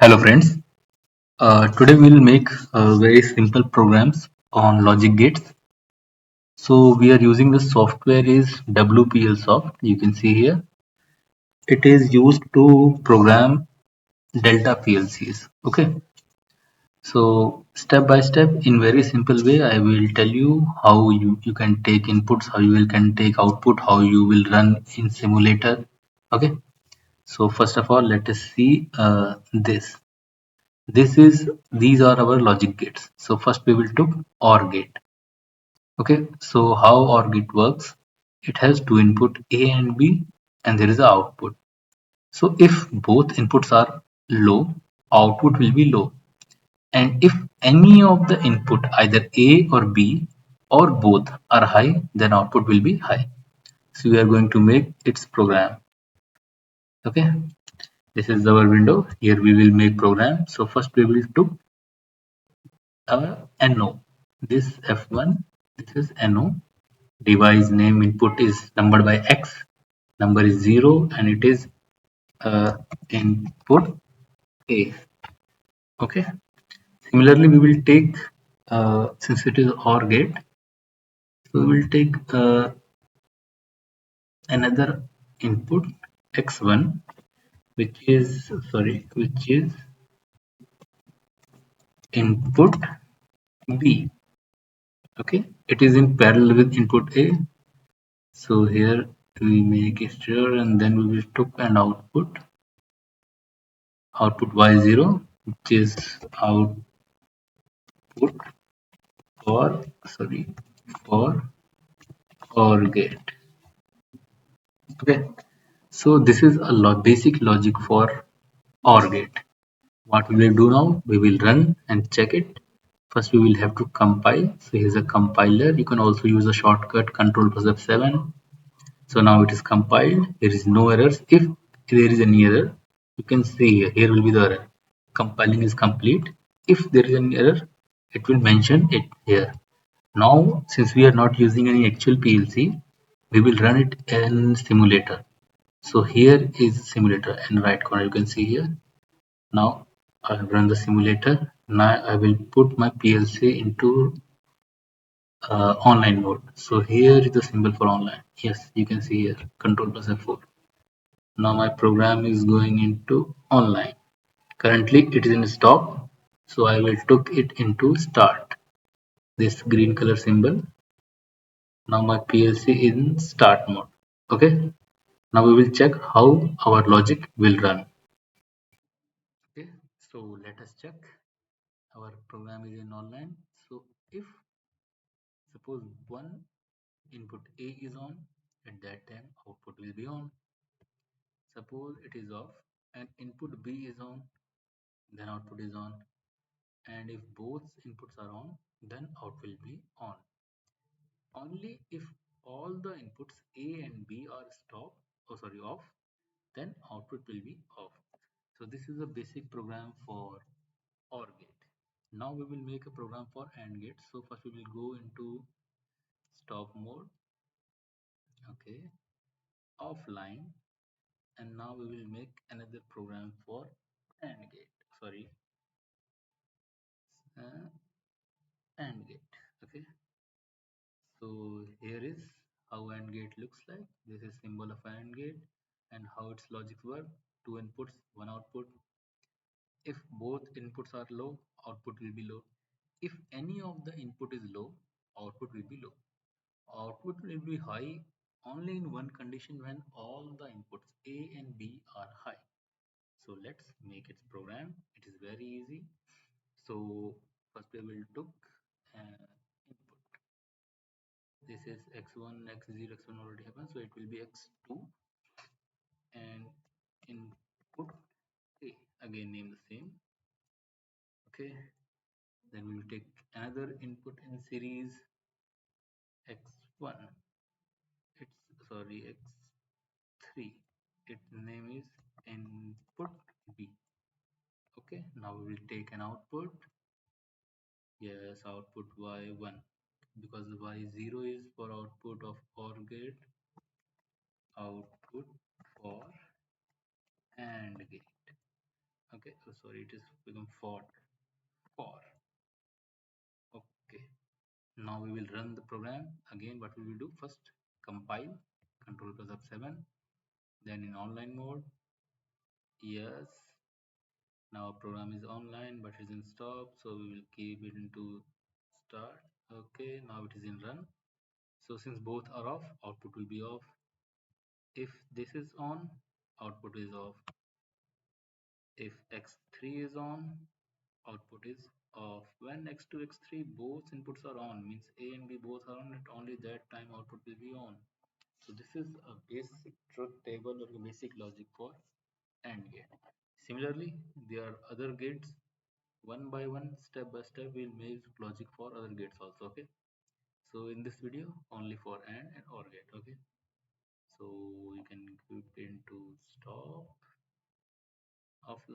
Hello friends. Today we'll make very simple programs on logic gates. So we are using the software is WplSoft. You can see here. It is used to program Delta PLCs. Okay. So step by step in very simple way I will tell you how you can take inputs, how you will can take output, how you will run in simulator. Okay. So first of all let us see this. These are our logic gates. So first we will took OR gate. Okay, so how OR gate works? It has two input A and B, and there is a output. So if both inputs are low, output will be low. And if any of the input either A or B or both are high, then output will be high. So we are going to make its program. Okay, this is our window. Here we will make program. So first we will took NO. This F1, this is NO. Device name input is numbered by X, number is 0, and it is input A. Okay. Similarly, we will take, since it is OR gate, so we will take another input X1, which is input B. Okay. It is in parallel with input A. So here we make it sure, and then we will took an output y0, which is output for for OR gate. Okay, so this is a basic logic for OR gate. What we will do now, we will run and check it. First we will have to compile. So here's a compiler. You can also use a shortcut control plus F7. So now it is compiled. There is no errors. If there is any error, you can see here will be the error. Compiling is complete. If there is any error, it will mention it here. Now, since we are not using any actual PLC, we will run it in simulator. So here is simulator in right corner. You can see here. Now I have run the simulator. Now I will put my PLC into online mode. So here is the symbol for online. Yes, you can see here. Control plus F4. Now my program is going into online. Currently it is in stop. So I will took it into start. This green color symbol. Now my PLC is in start mode. Okay. Now we will check how our logic will run. Okay. So let us check. Our program is in online. So if suppose one input A is on, at that time output will be on. Suppose it is off and input B is on, then output is on. And if both inputs are on, then output will be on. Only if all the inputs A and B are off, then output will be off. So this is a basic program for OR gate. Now we will make a program for AND gate. So first we will go into stop mode. Okay, offline, and now we will make another program for AND gate. Uh, AND gate. Okay, so here is how AND gate looks like. This is symbol of AND gate and how its logic work. Two inputs, one output. If both inputs are low, output will be low. If any of the input is low, output will be low. Output will be high only in one condition, when all the inputs A and B are high. So let's make its program. It is very easy. So first we will took input. This is x1, x0, x1 already happened, so it will be x2, and input A. Again name the same. Okay. Then we will take another input in series x1. X3. Its name is input B. Okay. Now we will take an output. Yes, output y1, because y0 is for output of OR gate, output for AND gate. Okay, oh, sorry, it is become for. Okay, now we will run the program again. What we will do first, compile, control plus F7, then in online mode. Yes, now our program is online but it is in stop, so we will keep it into start. Okay, now it is in run. So since both are off, output will be off. If this is on, output is off. If x3 is on, output is off. When x2, x3 both inputs are on, means A and B both are on, at only that time output will be on. So this is a basic truth table or a basic logic for AND gate. Similarly, there are other gates. One by one, step by step, we'll make logic for other gates also. Okay. So in this video, only for AND and OR gate. Okay. So you can keep into stop offline.